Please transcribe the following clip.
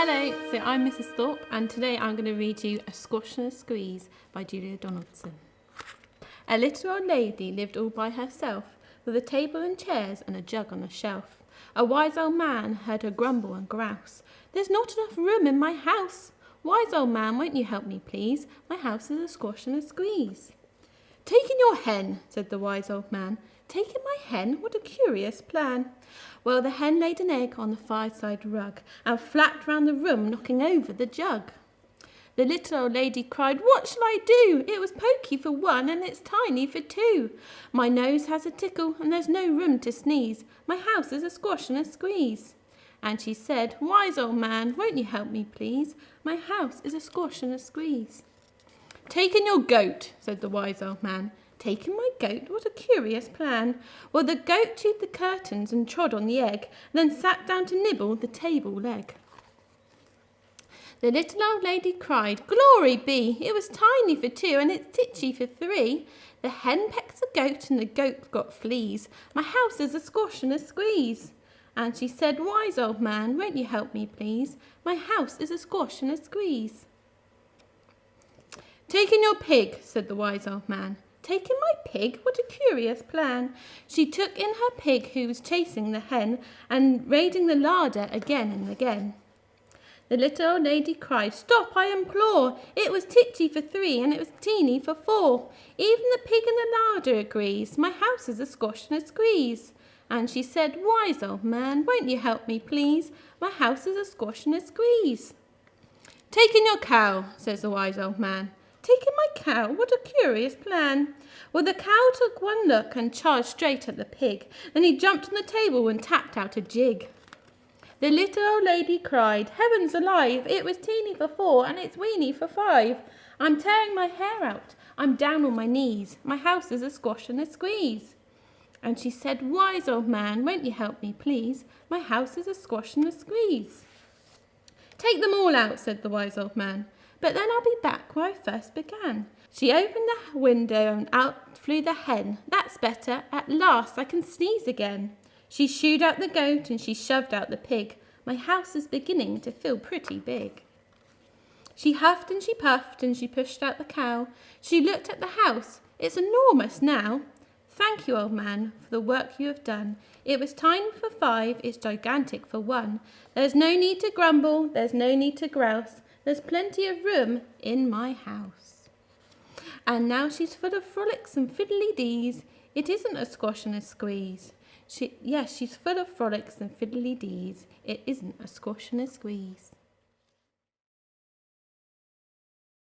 Hello, so I'm Mrs. Thorpe and today I'm going to read you A Skosh Squeeze by Julia Donaldson. A little old lady lived all by herself, with a table and chairs and a jug on a shelf. A wise old man heard her grumble and grouse. "There's not enough room in my house. Wise old man, won't you help me please? My house is a squash and a squeeze." "Taking your hen," said the wise old man. "Taking my hen? What a curious plan." Well, the hen laid an egg on the fireside rug and flapped round the room, knocking over the jug. The little old lady cried, "What shall I do? It was pokey for one and it's tiny for two. My nose has a tickle and there's no room to sneeze. My house is a squash and a squeeze." And she said, "Wise old man, won't you help me please? My house is a squash and a squeeze." "Taking your goat," said the wise old man. "Taking my goat? What a curious plan." Well, the goat chewed the curtains and trod on the egg, and then sat down to nibble the table leg. The little old lady cried, "Glory be! It was tiny for two, and it's titchy for three. The hen pecks the goat, and the goat got fleas. My house is a squash and a squeeze." And she said, "Wise old man, won't you help me please? My house is a squash and a squeeze." "Taking your pig," said the wise old man. "Taking my pig? What a curious plan." She took in her pig who was chasing the hen and raiding the larder again and again. The little old lady cried, "Stop, I implore! It was titchy for three and it was teeny for four. Even the pig in the larder agrees. My house is a squash and a squeeze." And she said, "Wise old man, won't you help me please? My house is a squash and a squeeze." "Taking your cow," says the wise old man. "Taking my cow? What a curious plan." Well, the cow took one look and charged straight at the pig. Then he jumped on the table and tapped out a jig. The little old lady cried, "Heavens alive! It was teeny for four and it's weeny for five. I'm tearing my hair out. I'm down on my knees. My house is a squash and a squeeze." And she said, "Wise old man, won't you help me please? My house is a squash and a squeeze." "Take them all out," said the wise old man. "But then I'll be back where I first began." She opened the window and out flew the hen. "That's better. At last I can sneeze again." She shooed out the goat and she shoved out the pig. My house is beginning to feel pretty big. She huffed and she puffed and she pushed out the cow. She looked at the house. It's enormous now. "Thank you, old man, for the work you have done. It was tiny for five, it's gigantic for one. There's no need to grumble, there's no need to grouse. There's plenty of room in my house." And now she's full of frolics and fiddly-dees. It isn't a squash and a squeeze. Yes, she's full of frolics and fiddly-dees. It isn't a squash and a squeeze.